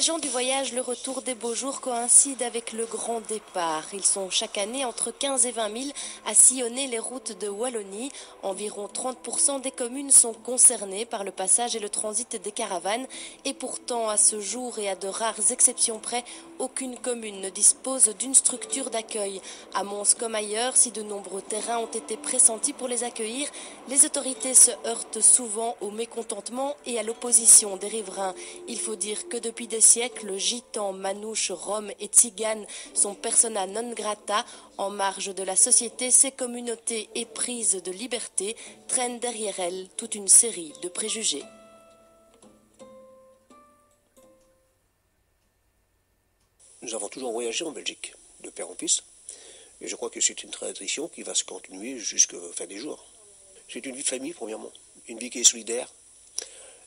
les gens du voyage, le retour des beaux jours coïncide avec le grand départ. Ils sont chaque année entre 15 et 20 000 à sillonner les routes de Wallonie. Environ 30% des communes sont concernées par le passage et le transit des caravanes. Et pourtant, à ce jour et à de rares exceptions près, aucune commune ne dispose d'une structure d'accueil. À Mons comme ailleurs, si de nombreux terrains ont été pressentis pour les accueillir, les autorités se heurtent souvent au mécontentement et à l'opposition des riverains. Il faut dire que depuis des siècles, gitans, manouches, roms et tziganes sont persona non grata. En marge de la société, ces communautés éprises de liberté traînent derrière elles toute une série de préjugés. Nous avons toujours voyagé en Belgique, de père en fils, et je crois que c'est une tradition qui va se continuer jusqu'à la fin des jours. C'est une vie de famille, premièrement, une vie qui est solidaire,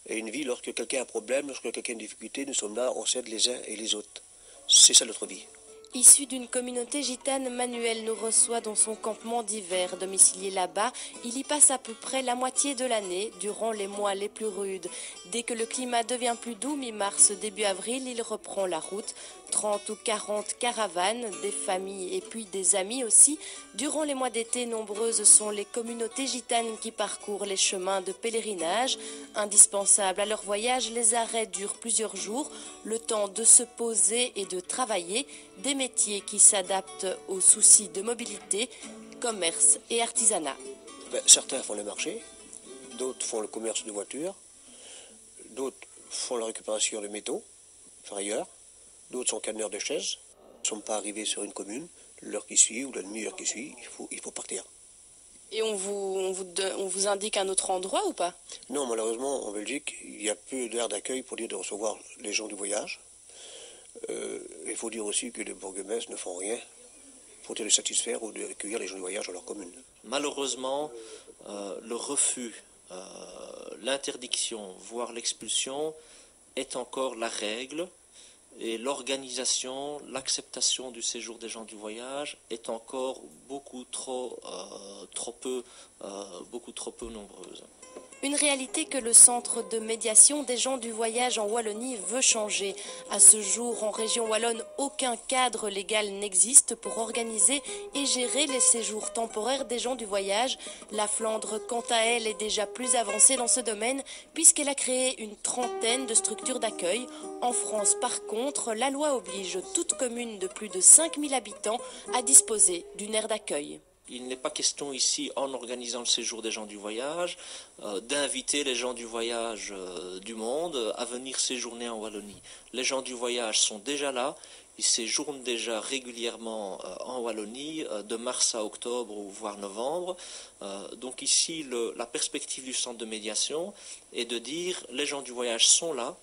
et une vie, lorsque quelqu'un a un problème, lorsque quelqu'un a une difficulté, nous sommes là, on s'aide les uns et les autres. C'est ça notre vie. Issu d'une communauté gitane, Manuel nous reçoit dans son campement d'hiver. Domicilié là-bas, il y passe à peu près la moitié de l'année, durant les mois les plus rudes. Dès que le climat devient plus doux, mi-mars, début avril, il reprend la route. 30 ou 40 caravanes, des familles et puis des amis aussi. Durant les mois d'été, nombreuses sont les communautés gitanes qui parcourent les chemins de pèlerinage. Indispensables à leur voyage, les arrêts durent plusieurs jours, le temps de se poser et de travailler. Des métiers qui s'adaptent aux soucis de mobilité, commerce et artisanat. Certains font le marché, d'autres font le commerce de voitures, d'autres font la récupération de métaux, ferrailleurs, d'autres sont canneurs de chaises. Nous ne sommes pas arrivés sur une commune, l'heure qui suit ou la demi-heure qui suit, il faut partir. Et on vous indique un autre endroit ou pas? Non, malheureusement, en Belgique, il y a peu d'aires d'accueil pour dire de recevoir les gens du voyage. Il faut dire aussi que les bourgmestres ne font rien pour les satisfaire ou de recueillir les gens du voyage dans leur commune. Malheureusement, le refus, l'interdiction, voire l'expulsion est encore la règle et l'organisation, l'acceptation du séjour des gens du voyage est encore beaucoup trop peu nombreuse. Une réalité que le centre de médiation des gens du voyage en Wallonie veut changer. À ce jour, en région wallonne, aucun cadre légal n'existe pour organiser et gérer les séjours temporaires des gens du voyage. La Flandre, quant à elle, est déjà plus avancée dans ce domaine puisqu'elle a créé une trentaine de structures d'accueil. En France, par contre, la loi oblige toute commune de plus de 5000 habitants à disposer d'une aire d'accueil. Il n'est pas question ici, en organisant le séjour des gens du voyage, d'inviter les gens du voyage du monde à venir séjourner en Wallonie. Les gens du voyage sont déjà là, ils séjournent déjà régulièrement en Wallonie, de mars à octobre ou voire novembre. Donc ici, la perspective du centre de médiation est de dire les gens du voyage sont là.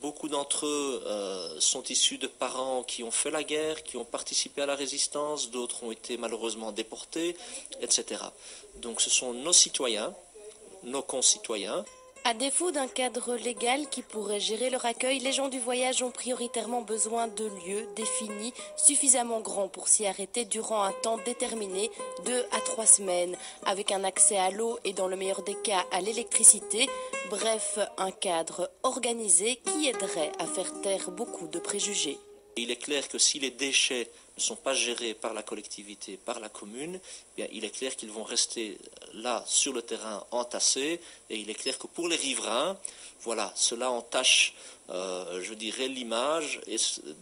Beaucoup d'entre eux sont issus de parents qui ont fait la guerre, qui ont participé à la résistance, d'autres ont été malheureusement déportés, etc. Donc ce sont nos citoyens, nos concitoyens. À défaut d'un cadre légal qui pourrait gérer leur accueil, les gens du voyage ont prioritairement besoin de lieux définis, suffisamment grands pour s'y arrêter durant un temps déterminé, 2 à 3 semaines, avec un accès à l'eau et dans le meilleur des cas à l'électricité. Bref, un cadre organisé qui aiderait à faire taire beaucoup de préjugés. Il est clair que si les déchets ne sont pas gérés par la collectivité, par la commune, bien, il est clair qu'ils vont rester là sur le terrain entassés, et il est clair que pour les riverains, voilà, cela entache, je dirais, l'image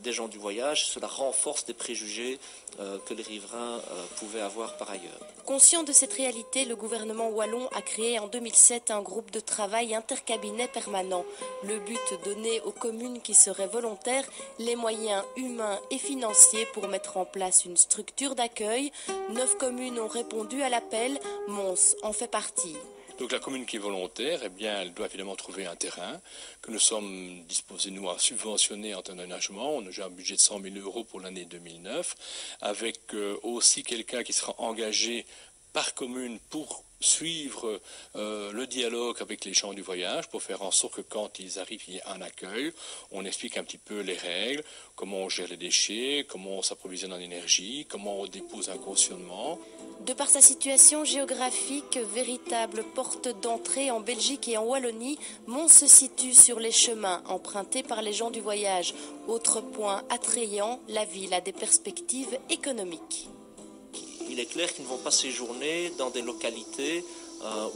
des gens du voyage, cela renforce des préjugés que les riverains pouvaient avoir par ailleurs. Conscient de cette réalité, le gouvernement wallon a créé en 2007 un groupe de travail intercabinet permanent. Le but, donner aux communes qui seraient volontaires les moyens humains et financiers pour mettre en place une structure d'accueil. 9 communes ont répondu à l'appel, Mons en fait partie. Donc la commune qui est volontaire, eh bien, elle doit évidemment trouver un terrain que nous sommes disposés, nous, à subventionner en termes d'aménagement. On a déjà un budget de 100 000 € pour l'année 2009, avec aussi quelqu'un qui sera engagé par commune pour suivre le dialogue avec les gens du voyage pour faire en sorte que quand ils arrivent, il y ait un accueil. On explique un petit peu les règles, comment on gère les déchets, comment on s'approvisionne en énergie, comment on dépose un cautionnement. De par sa situation géographique, véritable porte d'entrée en Belgique et en Wallonie, Mons se situe sur les chemins empruntés par les gens du voyage. Autre point attrayant, la ville a des perspectives économiques. Il est clair qu'ils ne vont pas séjourner dans des localités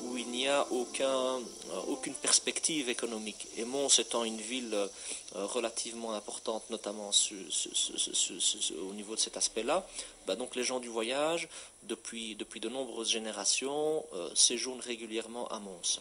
où il n'y a aucune perspective économique. Et Mons étant une ville relativement importante, notamment au niveau de cet aspect-là, donc les gens du voyage, depuis de nombreuses générations, séjournent régulièrement à Mons.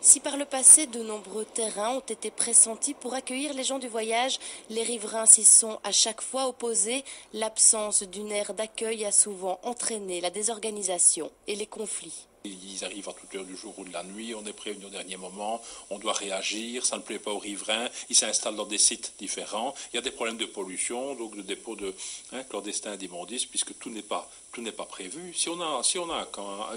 Si par le passé de nombreux terrains ont été pressentis pour accueillir les gens du voyage, les riverains s'y sont à chaque fois opposés. L'absence d'une aire d'accueil a souvent entraîné la désorganisation et les conflits. Ils arrivent à toute heure du jour ou de la nuit, on est prévenu au dernier moment, on doit réagir, ça ne plaît pas aux riverains, ils s'installent dans des sites différents, il y a des problèmes de pollution, donc de dépôt de clandestins d'immondices, puisque tout n'est pas prévu. Si on a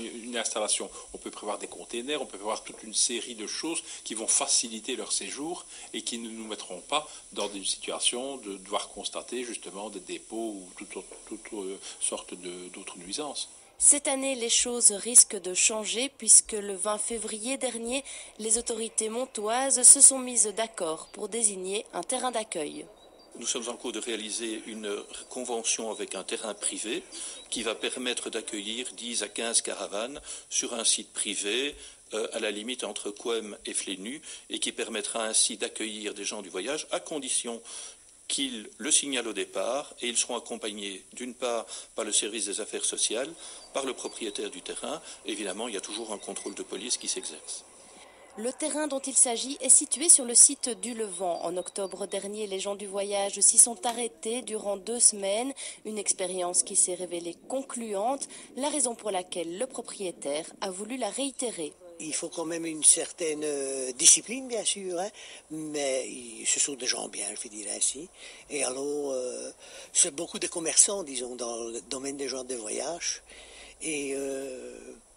une installation, on peut prévoir des containers, on peut prévoir toute une série de choses qui vont faciliter leur séjour et qui ne nous mettront pas dans une situation de devoir constater justement des dépôts ou toute sorte d'autres nuisances. Cette année, les choses risquent de changer puisque le 20 février dernier, les autorités montoises se sont mises d'accord pour désigner un terrain d'accueil. Nous sommes en cours de réaliser une convention avec un terrain privé qui va permettre d'accueillir 10 à 15 caravanes sur un site privé à la limite entre Couëmes et Flénu et qui permettra ainsi d'accueillir des gens du voyage à condition qu'ils le signalent au départ et ils seront accompagnés d'une part par le service des affaires sociales, par le propriétaire du terrain. Évidemment, il y a toujours un contrôle de police qui s'exerce. Le terrain dont il s'agit est situé sur le site du Levant. En octobre dernier, les gens du voyage s'y sont arrêtés durant 2 semaines. Une expérience qui s'est révélée concluante, la raison pour laquelle le propriétaire a voulu la réitérer. Il faut quand même une certaine discipline, bien sûr, mais ce sont des gens bien, je vais dire ainsi. Et alors, c'est beaucoup de commerçants, disons, dans le domaine des gens de voyage. Et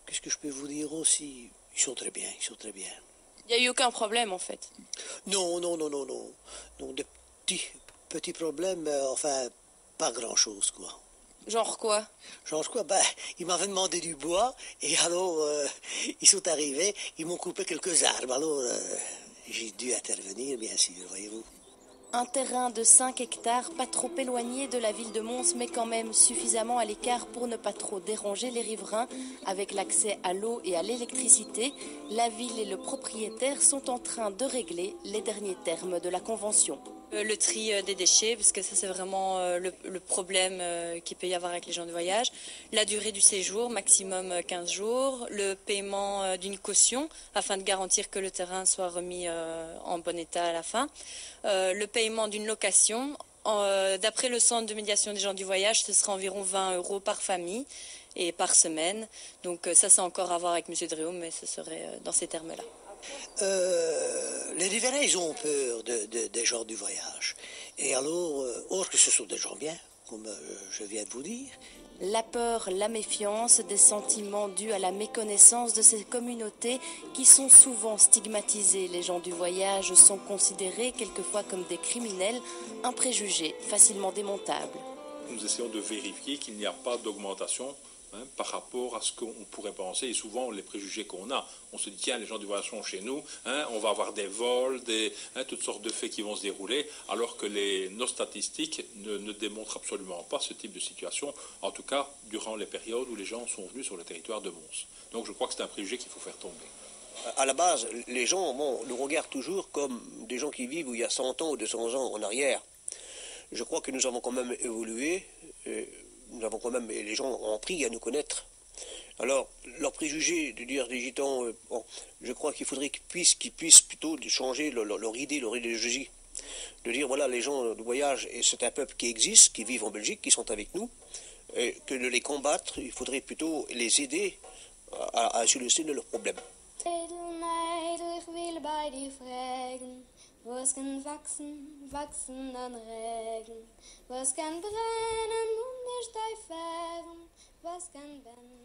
qu'est-ce que je peux vous dire aussi? Ils sont très bien, ils sont très bien. Il n'y a eu aucun problème, en fait? Non. Non, de petits problèmes, enfin, pas grand-chose, quoi. Genre quoi? Ils m'avaient demandé du bois, et alors, ils sont arrivés, ils m'ont coupé quelques arbres, alors j'ai dû intervenir, bien sûr, voyez-vous. Un terrain de 5 hectares, pas trop éloigné de la ville de Mons, mais quand même suffisamment à l'écart pour ne pas trop déranger les riverains. Avec l'accès à l'eau et à l'électricité, la ville et le propriétaire sont en train de régler les derniers termes de la convention. Le tri des déchets, parce que ça c'est vraiment le problème qu'il peut y avoir avec les gens de voyage. La durée du séjour, maximum 15 jours. Le paiement d'une caution, afin de garantir que le terrain soit remis en bon état à la fin. Le paiement d'une location. D'après le centre de médiation des gens du voyage, ce sera environ 20 € par famille et par semaine. Donc ça c'est encore à voir avec M. Dréaume, mais ce serait dans ces termes-là. Les riverains, ils ont peur des gens du voyage. Et alors, or que ce sont des gens bien, comme je viens de vous dire. La peur, la méfiance, des sentiments dus à la méconnaissance de ces communautés qui sont souvent stigmatisées. Les gens du voyage sont considérés quelquefois comme des criminels, un préjugé facilement démontable. Nous essayons de vérifier qu'il n'y a pas d'augmentation par rapport à ce qu'on pourrait penser. Et souvent, les préjugés qu'on a, on se dit, tiens, les gens du voyage sont chez nous, on va avoir des vols, toutes sortes de faits qui vont se dérouler, alors que nos statistiques ne démontrent absolument pas ce type de situation, en tout cas durant les périodes où les gens sont venus sur le territoire de Mons. Donc je crois que c'est un préjugé qu'il faut faire tomber. À la base, les gens nous regardent toujours comme des gens qui vivent où il y a 100 ans ou 200 ans en arrière. Je crois que nous avons quand même évolué. Nous avons quand même, les gens ont appris à nous connaître. Alors, leur préjugé de dire des gitans, je crois qu'il faudrait qu'ils puissent plutôt changer leur idéologie. De dire, voilà, les gens du voyage, c'est un peuple qui existe, qui vivent en Belgique, qui sont avec nous, et que de les combattre, il faudrait plutôt les aider à solutionner leurs problèmes. Was kann wachsen an Regen, was kann brennen und nicht steif werden, was kann brennen.